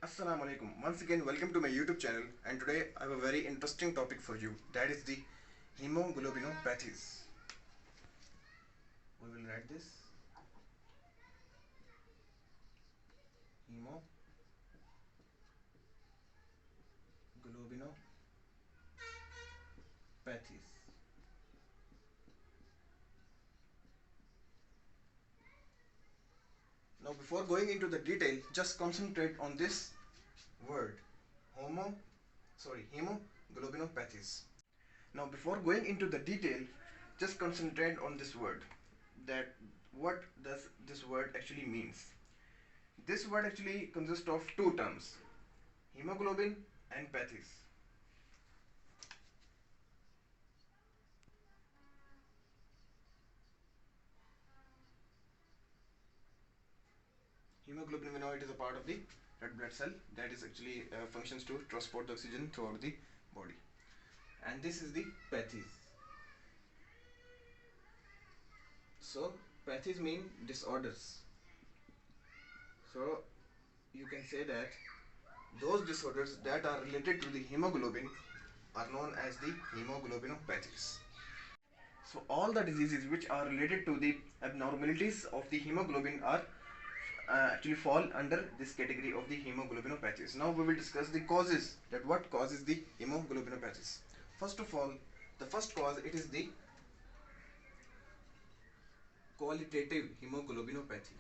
Assalamu alaikum. Once again, welcome to my YouTube channel, and today I have a very interesting topic for you. That is the hemoglobinopathies. We will write this hemoglobinopathies. Now, before going into the detail, just concentrate on this word, hemoglobinopathies. Now, before going into the detail, just concentrate on this word. That what does this word actually means? This word actually consists of two terms, hemoglobin and pathies. Hemoglobin, we know it is a part of the red blood cell that is actually functions to transport the oxygen throughout the body. And this is the pathies. So pathies mean disorders. So you can say that those disorders that are related to the hemoglobin are known as the hemoglobinopathies. So all the diseases which are related to the abnormalities of the hemoglobin are actually fall under this category of the hemoglobinopathies. Now we will discuss the causes, that what causes the hemoglobinopathies. First of all, the first cause, it is the qualitative hemoglobinopathy.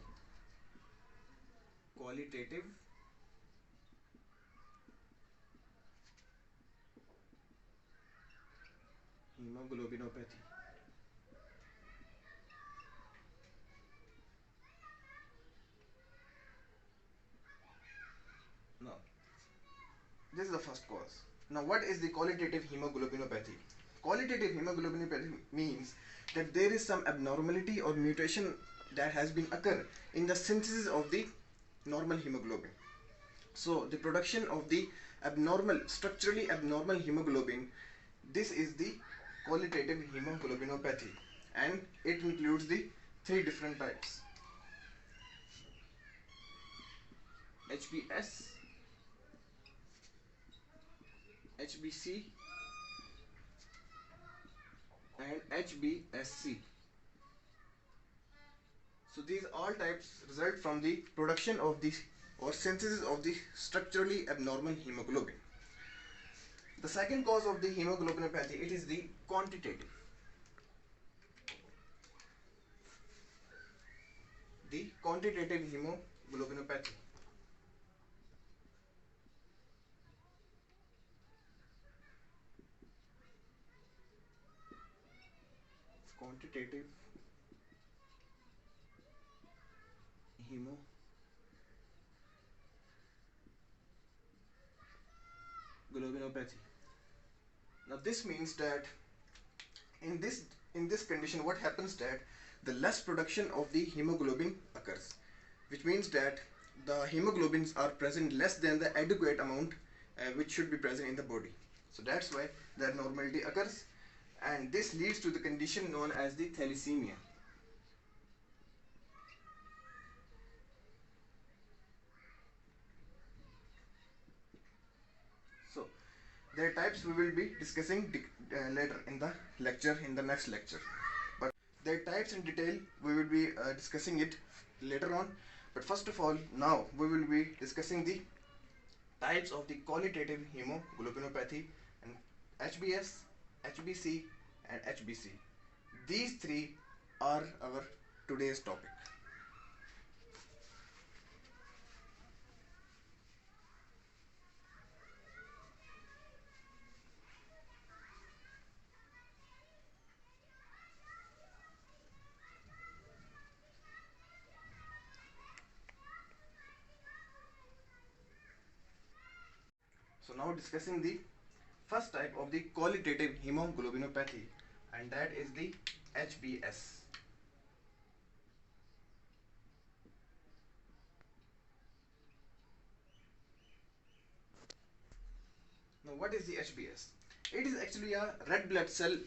Qualitative hemoglobinopathy. Now, this is the first cause. Now, what is the qualitative hemoglobinopathy? Qualitative hemoglobinopathy means that there is some abnormality or mutation that has been occurred in the synthesis of the normal hemoglobin. So the production of the structurally abnormal hemoglobin, this is the qualitative hemoglobinopathy, and it includes the three different types: HbS, HbC, and HbSc. So these all types result from the production of the or synthesis of the structurally abnormal hemoglobin. The second cause of the hemoglobinopathy, it is the quantitative. The quantitative hemoglobinopathy. Quantitative hemoglobinopathy. Now this means that in this condition, what happens that the less production of the hemoglobin occurs, which means that the hemoglobins are present less than the adequate amount which should be present in the body. So that's why the abnormality occurs, and this leads to the condition known as the thalassemia. So their types we will be discussing later in the lecture, in the next lecture. But their types in detail we will be discussing it later on. But first of all, now we will be discussing the types of the qualitative hemoglobinopathy, and HbS, HbC, and HbC. These three are our today's topic. So now discussing the first type of the qualitative hemoglobinopathy, and that is the HbS. Now what is the HbS? It is actually a red blood cell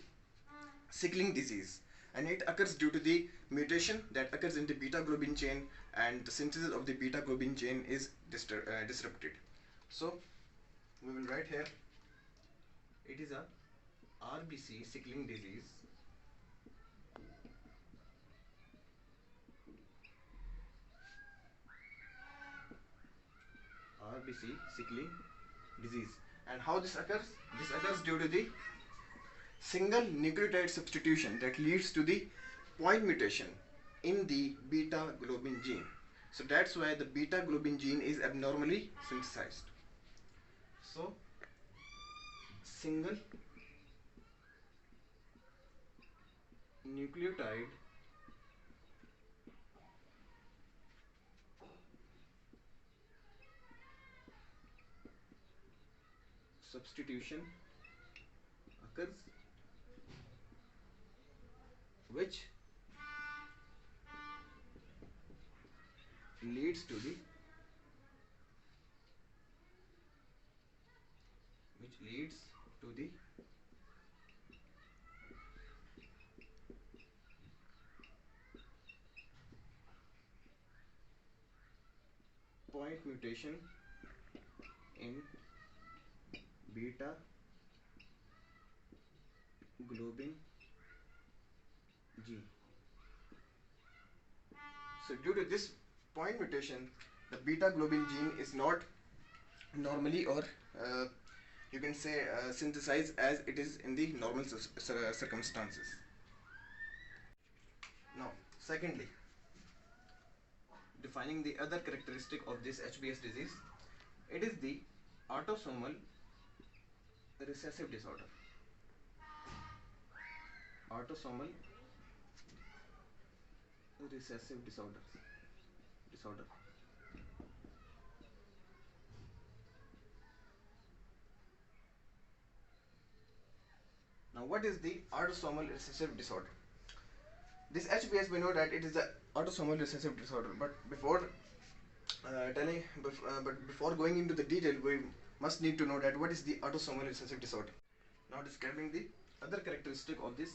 sickling disease, and it occurs due to the mutation that occurs in the beta globin chain, and the synthesis of the beta globin chain is disrupted. So we will write here, it is a RBC sickling disease, RBC sickling disease. And how this occurs? This occurs due to the single nucleotide substitution that leads to the point mutation in the beta globin gene. So that's why the beta globin gene is abnormally synthesized. So single nucleotide substitution occurs, which leads to the point mutation in beta globin gene. So due to this point mutation, the beta globin gene is not normally, or you can say synthesized as it is in the normal circumstances. Now, secondly, defining the other characteristic of this HBS disease, it is the autosomal recessive disorder. Autosomal recessive disorder. Now, what is the autosomal recessive disorder? This HBS, we know that it is the autosomal recessive disorder, but before before going into the detail, we must need to know that what is the autosomal recessive disorder. Now, describing the other characteristic of this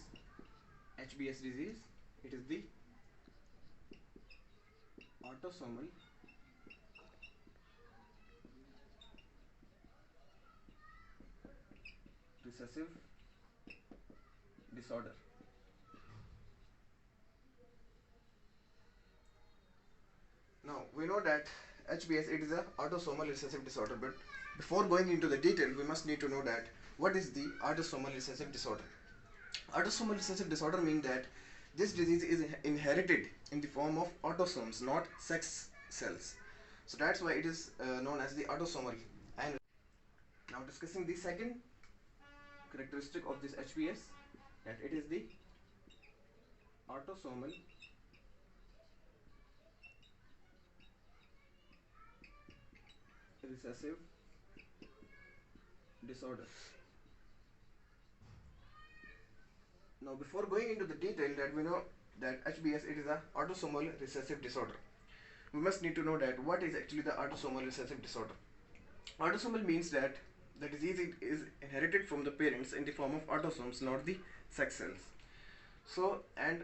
HBS disease, it is the autosomal recessive disorder. Now, we know that HBS, it is a autosomal recessive disorder, but before going into the detail, we must need to know that what is the autosomal recessive disorder. Autosomal recessive disorder means that this disease is inherited in the form of autosomes, not sex cells. So that's why it is known as the autosomal. And now discussing the second characteristic of this HBS, that it is the autosomal recessive disorder. Now, before going into the detail, that we know that HBS, it is a autosomal recessive disorder, we must need to know that what is actually the autosomal recessive disorder. Autosomal means that the disease is inherited from the parents in the form of autosomes, not the sex cells. So, and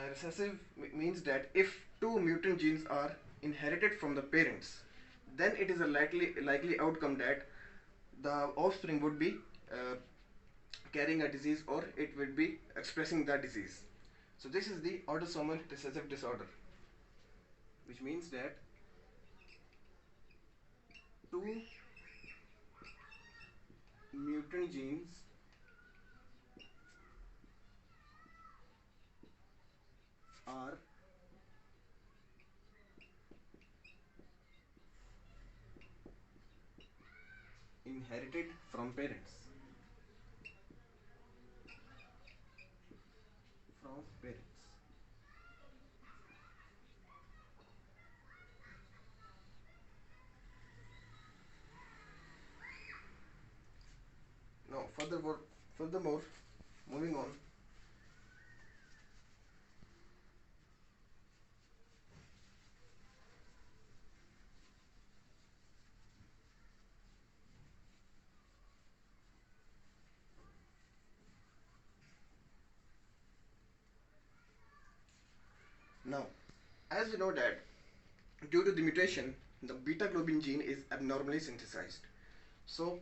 recessive means that if two mutant genes are inherited from the parents, then it is a likely outcome that the offspring would be carrying a disease, or it will be expressing that disease. So this is the autosomal recessive disorder, which means that two mutant genes are inherited from parents. Now, furthermore, moving on. As we know that due to the mutation, the beta globin gene is abnormally synthesized. So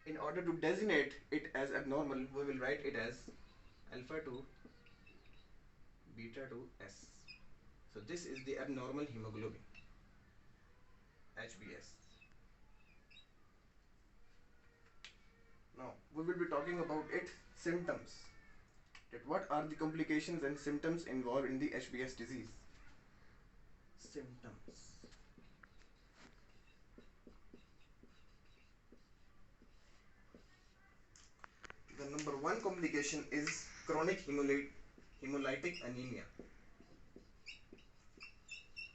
in order to designate it as abnormal, we will write it as alpha 2 beta 2 S. So this is the abnormal hemoglobin, HbS. Now we will be talking about its symptoms. That what are the complications and symptoms involved in the HbS disease? Symptoms. The number one complication is chronic hemolytic anemia.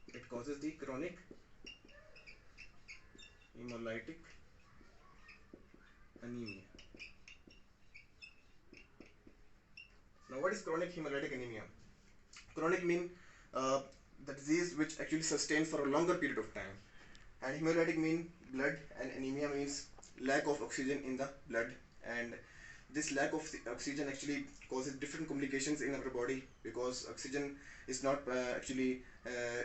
It causes the chronic hemolytic anemia. Now what is chronic hemolytic anemia? Chronic mean the disease which actually sustains for a longer period of time, and hemolytic mean blood, and anemia means lack of oxygen in the blood, and this lack of oxygen actually causes different complications in our body, because oxygen is not actually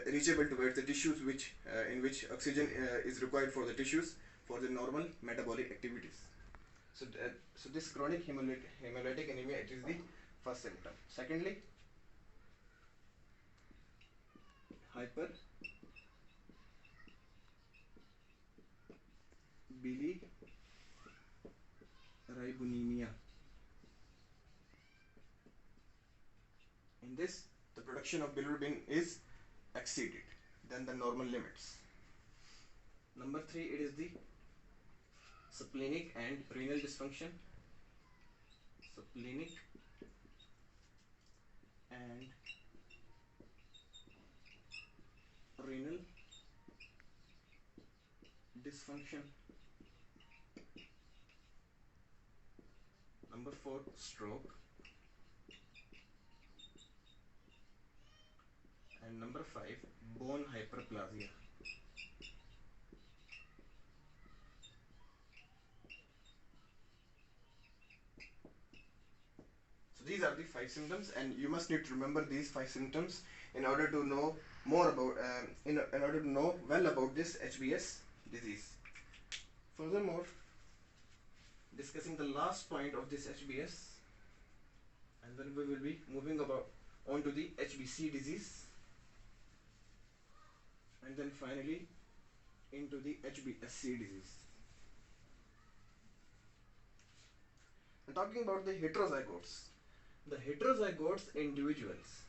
reachable towards the tissues which in which oxygen is required for the tissues for the normal metabolic activities. So this chronic hemolytic anemia, it is the first symptom. Secondly, hyperbilirubinemia. In this, the production of bilirubin is exceeded than the normal limits. Number 3, it is the splenic and renal dysfunction. Splenic and renal dysfunction. Number 4, stroke. And number 5, bone hyperplasia. So these are the 5 symptoms, and you must need to remember these 5 symptoms in order to know more about in order to know well about this HbS disease. Furthermore, discussing the last point of this HbS, and then we will be moving on to the HbC disease, and then finally into the HbSC disease. I'm talking about the heterozygotes. The heterozygotes individuals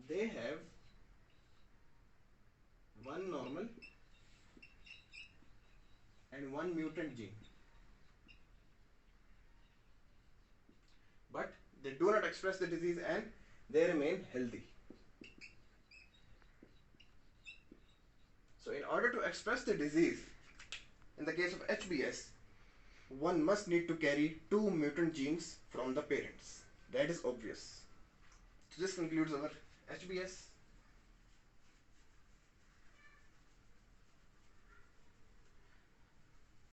they have one normal and one mutant gene, but they do not express the disease and they remain healthy. So in order to express the disease, in the case of HbS, one must need to carry 2 mutant genes from the parents. That is obvious. So this concludes our HbS.